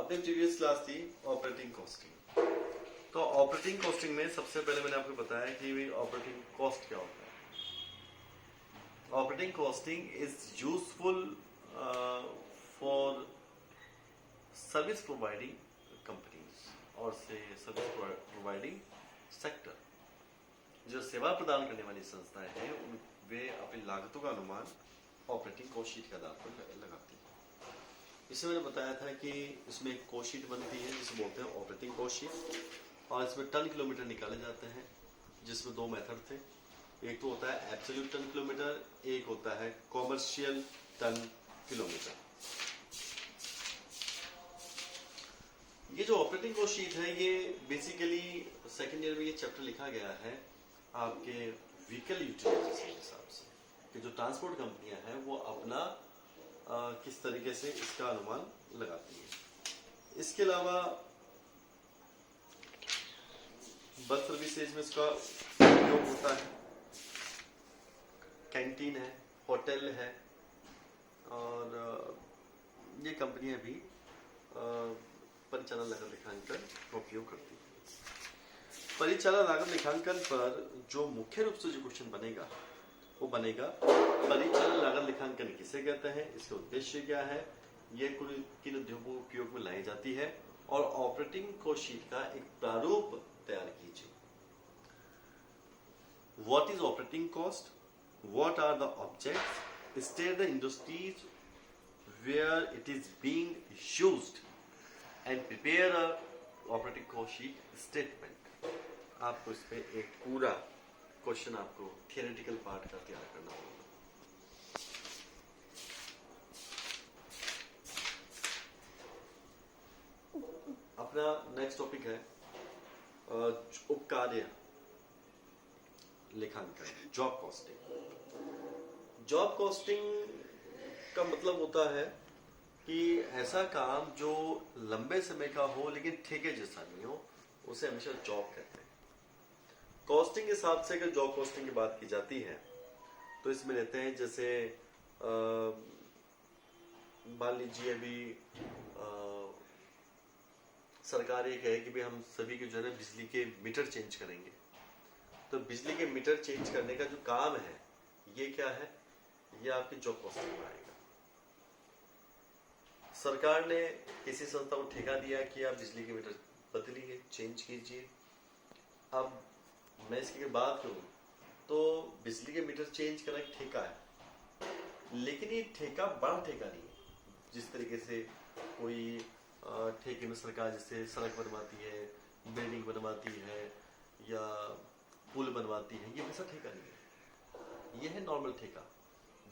अपनी previous class थी operating costing. तो ऑपरेटिंग कॉस्टिंग में सबसे पहले मैंने आपको बताया कि ऑपरेटिंग कॉस्ट क्या होता है। Operating costing is useful for service providing companies और से सर्विस प्रोवाइडिंग सेक्टर। जो सेवा प्रदान करने वाली संस्थाएं हैं वे अपनी लागतों का अनुमान ऑपरेटिंग कॉस्ट शीट के आधार पर लगाती है। इसमें मैंने बताया था कि इसमें एक कॉस्ट शीट बनती है जिसे बोलते हैं ऑपरेटिंग कॉस्ट शीट, और इसमें टन किलोमीटर निकाले जाते हैं जिसमें दो मेथड थे। एक तो होता है एब्सोल्यूट टन किलोमीटर, एक होता है कॉमर्शियल टन किलोमीटर। ये जो ऑपरेटिंग कॉस्ट शीट है ये बेसिकली सेकेंड ईयर में ये चैप्टर लिखा गया है आपके व्हीकल यूटिलाइजेशन के हिसाब से कि जो ट्रांसपोर्ट कंपनियां हैं वो अपना किस तरीके से इसका अनुमान लगाती है। इसके अलावा बस सर्विसेज में इसका उपयोग होता है, कैंटीन है, होटल है, और ये कंपनियां भी परिचालन लागत लेखांकन का उपयोग करती है। परिचालन लागत लेखांकन पर जो मुख्य रूप से जो क्वेश्चन बनेगा वो बनेगा परिचालन लागत लेखांकन किसे कहते हैं, इसका उद्देश्य क्या है, यह किन उद्योगों के उपयोग में लाई जाती है, और ऑपरेटिंग कॉस्ट शीट का एक प्रारूप तैयार कीजिए। What is operating cost, what are the objects, state the industries where it is being used and prepare a operating cost sheet statement. आपको इस पे एक पूरा क्वेश्चन आपको थियोरेटिकल पार्ट का तैयार करना होगा। अपना नेक्स्ट टॉपिक है उपकार्य लेखांकन, जॉब कॉस्टिंग। जॉब कॉस्टिंग का मतलब होता है कि ऐसा काम जो लंबे समय का हो लेकिन ठेके जैसा नहीं हो, उसे हमेशा जॉब कहते हैं। कॉस्टिंग के हिसाब से अगर जॉब कॉस्टिंग की बात की जाती है तो इसमें लेते हैं जैसे मान लीजिए अभी सरकार ये कहे कि भाई हम सभी के जो है ना बिजली के मीटर चेंज करेंगे, तो बिजली के मीटर चेंज करने का जो काम है ये क्या है, ये आपकी जॉब कॉस्टिंग में आएगा। सरकार ने किसी संस्था को ठेका दिया कि आप बिजली के मीटर बदलिए, चेंज कीजिए। अब मैं इसकी बात करूं तो बिजली के मीटर चेंज करना एक ठेका है, लेकिन ये ठेका बड़ा ठेका नहीं है। जिस तरीके से कोई ठेके में सरकार जैसे सड़क बनवाती है, बिल्डिंग बनवाती है या पुल बनवाती है, ये वैसा ठेका नहीं है। ये है नॉर्मल ठेका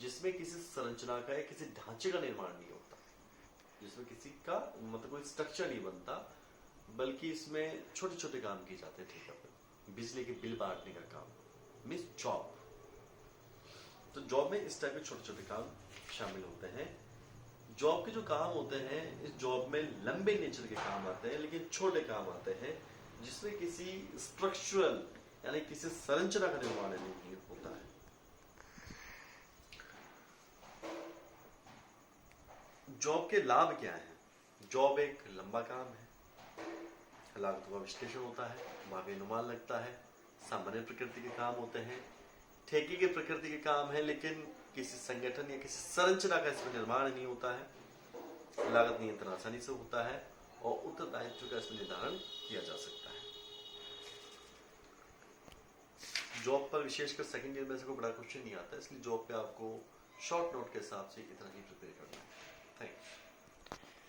जिसमें किसी संरचना का या किसी ढांचे का निर्माण नहीं होता, जिसमें किसी का मतलब कोई स्ट्रक्चर नहीं बनता, बल्कि इसमें छोटे छोटे काम किए जाते हैं ठेका पर। बिजली के बिल बांटने का काम मीन्स जॉब। तो जॉब में इस टाइप के छोटे छोटे काम शामिल होते हैं। जॉब के जो काम होते हैं इस जॉब में लंबे नेचर के काम आते हैं, लेकिन छोटे काम आते हैं जिसमें किसी स्ट्रक्चरल यानी किसी संरचना का निर्माण नहीं होता है। जॉब के लाभ क्या है? जॉब एक लंबा काम है, लागतों का विश्लेषण होता है, भावी अनुमान लगता है, सामान्य प्रकृति के काम होते हैं, ठेके की प्रकृति के काम है, लेकिन किसी संगठन या किसी संरचना का इसमें निर्माण नहीं होता है, लागत नियंत्रण आसानी से होता है और उत्तरदायित्व का इसमें निर्धारण किया जा सकता है। जॉब पर विशेषकर सेकंड ईयर में से कोई बड़ा क्वेश्चन नहीं आता, इसलिए जॉब पे आपको शॉर्ट नोट के हिसाब से इतना ही प्रिपेयर करना है। थैंक्स।